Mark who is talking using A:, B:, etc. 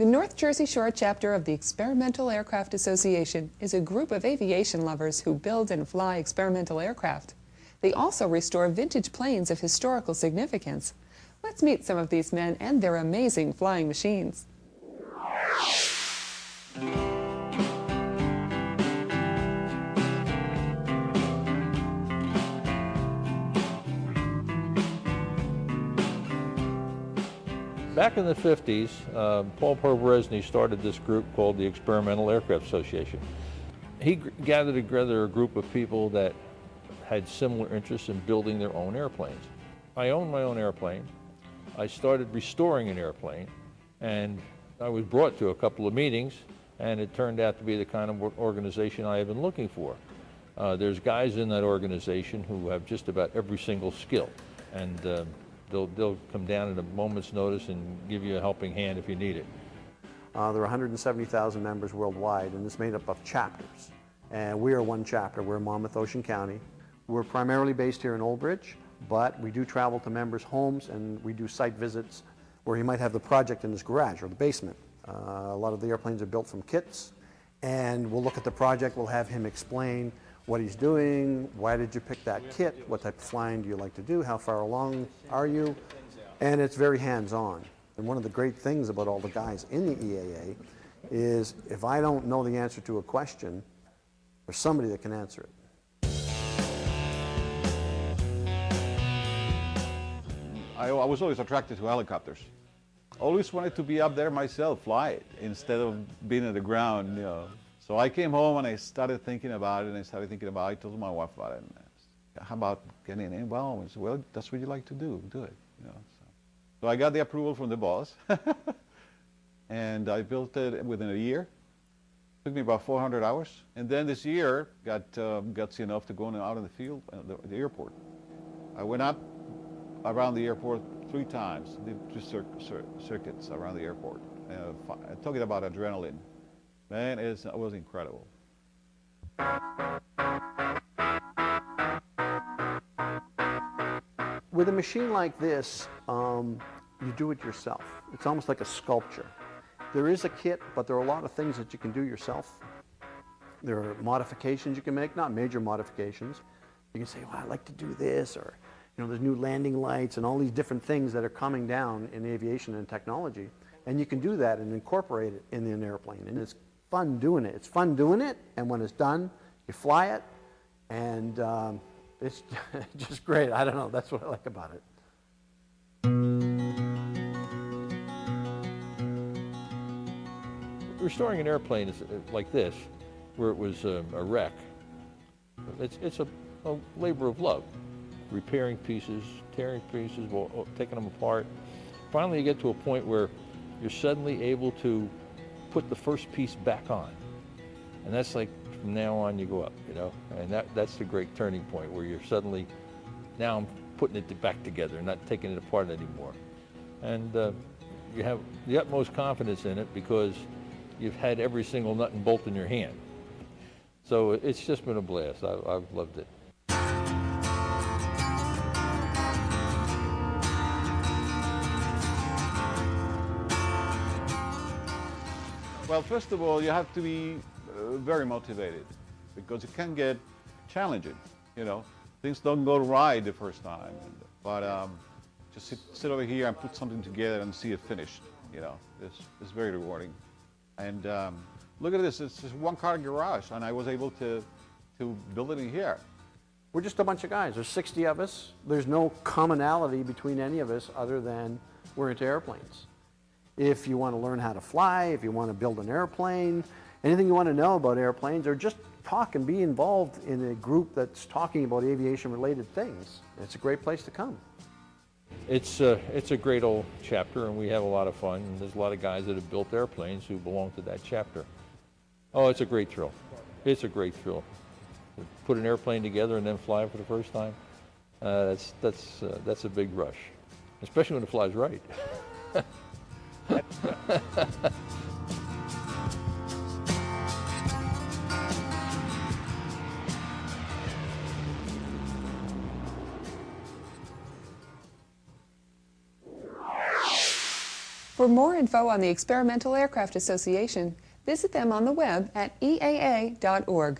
A: The North Jersey Shore chapter of the Experimental Aircraft Association is a group of aviation lovers who build and fly experimental aircraft. They also restore vintage planes of historical significance. Let's meet some of these men and their amazing flying machines.
B: Back in the 50s, Paul Poveresny started this group called the Experimental Aircraft Association. He gathered together a group of people that had similar interests in building their own airplanes. I owned my own airplane. I started restoring an airplane, and I was brought to a couple of meetings, and it turned out to be the kind of organization I had been looking for. There's guys in that organization who have just about every single skill, and they'll come down at a moment's notice and give you a helping hand if you need it.
C: There are 170,000 members worldwide, and it's made up of chapters. And we are one chapter. We're in Monmouth, Ocean County. We're primarily based here in Old Bridge, but we do travel to members' homes, and we do site visits where he might have the project in his garage or the basement. A lot of the airplanes are built from kits, and we'll look at the project. We'll have him explain what he's doing, why did you pick that kit, what type of flying do you like to do, how far along are you, and it's very hands-on. And one of the great things about all the guys in the EAA is if I don't know the answer to a question, there's somebody that can answer it.
D: I was always attracted to helicopters. Always wanted to be up there myself, fly it, instead of being at the ground, you know. So I came home and I started thinking about it, and I told my wife about it. And how about getting involved? Said, well, that's what you like to do it. You know. So I got the approval from the boss, and I built it within a year. It took me about 400 hours. And then this year, got gutsy enough to go out in the field, the airport. I went up around the airport 3 times, did 2 circuits around the airport. Talking about adrenaline. Man, it was incredible.
C: With a machine like this, you do it yourself. It's almost like a sculpture. There is a kit, but there are a lot of things that you can do yourself. There are modifications you can make, not major modifications. You can say, well, I like to do this, or there's new landing lights and all these different things that are coming down in aviation and technology. And you can do that and incorporate it in an airplane. And it's fun doing it. It's fun doing it, and when it's done, you fly it, and it's just great. I don't know. That's what I like about it.
B: Restoring an airplane is like this, where it was a wreck. It's a labor of love. Repairing pieces, tearing pieces, taking them apart. Finally, you get to a point where you're suddenly able to put the first piece back on. And that's like, from now on you go up, and that's the great turning point where you're suddenly, now I'm putting it back together, not taking it apart anymore. And you have the utmost confidence in it because you've had every single nut and bolt in your hand. So it's just been a blast. I've loved it.
D: Well, first of all, you have to be very motivated because it can get challenging, Things don't go right the first time. But just sit over here and put something together and see it finished, It's very rewarding. And look at this, it's just one car garage, and I was able to build it in here.
C: We're just a bunch of guys. There's 60 of us. There's no commonality between any of us other than we're into airplanes. If you want to learn how to fly, if you want to build an airplane, anything you want to know about airplanes, or just talk and be involved in a group that's talking about aviation-related things, it's a great place to come.
B: It's a great old chapter, and we have a lot of fun. And there's a lot of guys that have built airplanes who belong to that chapter. Oh, it's a great thrill. It's a great thrill. Put an airplane together and then fly it for the first time. That's a big rush, especially when it flies right.
A: For For more info on the Experimental Aircraft Association, visit them on the web at eaa.org.